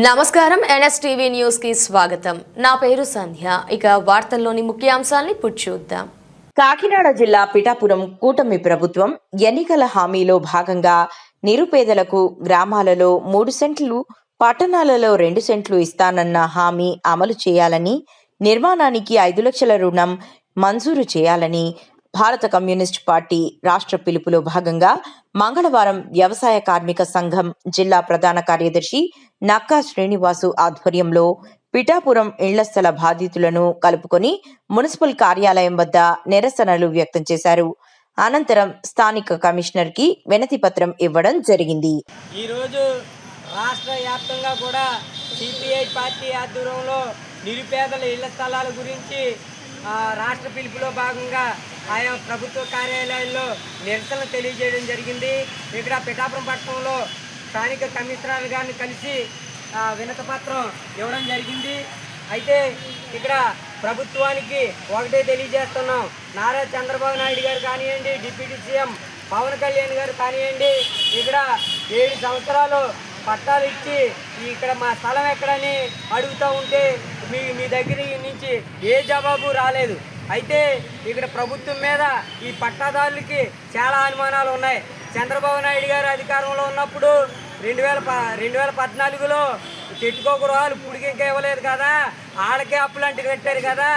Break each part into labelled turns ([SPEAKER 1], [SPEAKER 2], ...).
[SPEAKER 1] నమస్కారం NSTV news కి స్వాగతం. నా పేరు సంధ్య. ఇక వార్తల్లోని ముఖ్యాంశాల్ని చూద్దాం.
[SPEAKER 2] కాకినాడ జిల్లా పిఠాపురం కూటమి ప్రభుత్వం ఎన్నికల హామీలో భాగంగా నిరుపేదలకు గ్రామాలలో 3 సెంట్లు, పట్టణాలలో 2 సెంట్లు ఇస్తానన్న హామీ అమలు చేయాలని, నిర్మాణానికి 5 లక్షల రుణం మంజూరు చేయాలని భారత కమ్యూనిస్ట్ పార్టీ రాష్ట్ర పిలుపులో భాగంగా మంగళవారం వ్యవసాయ కార్మిక సంఘం జిల్లా ప్రధాన కార్యదర్శి నక్కా శ్రీనివాసు ఆధ్వర్యంలో పిఠాపురం ఇళ్ల స్థల బాధితులను కలుపుకొని మున్సిపల్ కార్యాలయం వద్ద నిరసనలు వ్యక్తం చేశారు. అనంతరం స్థానిక కమిషనర్ కి వినతి పత్రం ఇవ్వడం జరిగింది.
[SPEAKER 3] ఈరోజు రాష్ట్ర వ్యాప్తంగా కూడా సిపిఐ పార్టీ ఆధ్వర్యంలో నిరుపేదల ఇళ్ల స్థలాల గురించి రాష్ట్ర పిలుపులో భాగంగా ఆయా ప్రభుత్వ కార్యాలయాల్లో నిరసన తెలియజేయడం జరిగింది. ఇక్కడ పిఠాపురం పట్టణంలో స్థానిక కమిషనర్ గారిని కలిసి వినతి పత్రం ఇవ్వడం జరిగింది. అయితే ఇక్కడ ప్రభుత్వానికి ఒకటే తెలియజేస్తున్నాం, నారా చంద్రబాబు నాయుడు గారు కానివ్వండి, డిప్యూటీ సీఎం పవన్ కళ్యాణ్ గారు కానివ్వండి, ఇక్కడ 7 సంవత్సరాలు పట్టాలు ఇచ్చి ఇక్కడ మా స్థలం ఎక్కడని అడుగుతూ ఉంటే మీ దగ్గర నుంచి ఏ జవాబు రాలేదు. అయితే ఇక్కడ ప్రభుత్వం మీద ఈ పట్టాదారులకి చాలా అనుమానాలు ఉన్నాయి. చంద్రబాబు నాయుడు గారు అధికారంలో ఉన్నప్పుడు 2014లో చెట్టుకో గృహాలు పుడికి ఇంకా ఇవ్వలేదు కదా, ఆడకే అప్పులంటి కట్టారు కదా,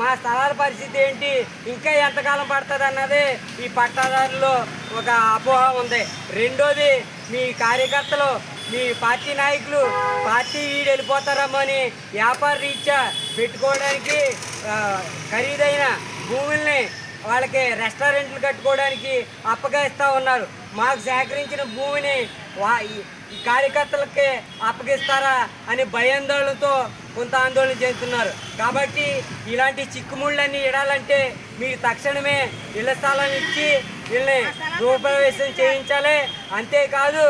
[SPEAKER 3] మా స్థలాల పరిస్థితి ఏంటి, ఇంకా ఎంతకాలం పడుతుంది అన్నది ఈ పట్టాదారుల్లో ఒక అపోహ ఉంది. రెండోది, మీ కార్యకర్తలు, మీ పార్టీ నాయకులు పార్టీ వీడి వెళ్ళిపోతారమ్మని వ్యాపార రీత్యా పెట్టుకోవడానికి ఖరీదైన భూముల్ని వాళ్ళకి రెస్టారెంట్లు కట్టుకోవడానికి అప్పగిస్తూ ఉన్నారు. మాకు సేకరించిన భూమిని ఈ కార్యకర్తలకి అప్పగిస్తారా అని భయాందోళనతో కొంత ఆందోళన చేస్తున్నారు. కాబట్టి ఇలాంటి చిక్కుముళ్ళన్నీ ఇడాలంటే మీరు తక్షణమే ఇళ్ల స్థలాన్ని ఇచ్చి వీళ్ళని గృహప్రవేశం చేయించాలి. అంతేకాదు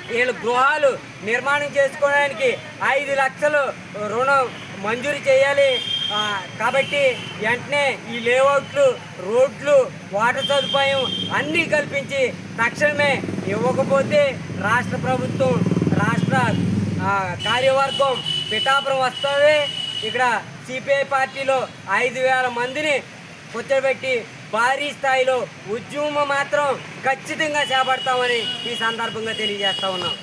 [SPEAKER 3] వీళ్ళు గృహాలు నిర్మాణం చేసుకోవడానికి 5 లక్షలు రుణం మంజూరు చేయాలి. కాబట్టి వెంటనే ఈ లేఅవుట్లు, రోడ్లు, వాటర్ సదుపాయం అన్నీ కల్పించి తక్షణమే ఇవ్వకపోతే రాష్ట్ర ప్రభుత్వం, రాష్ట్ర కార్యవర్గం పిఠాపురం వస్తుంది. ఇక్కడ సిపిఐ పార్టీలో 5,000 మందిని కూర్చోబెట్టి భారీ స్థాయిలో ఉద్యమం మాత్రం ఖచ్చితంగా చేపడతామని ఈ సందర్భంగా తెలియజేస్తా ఉన్నాం.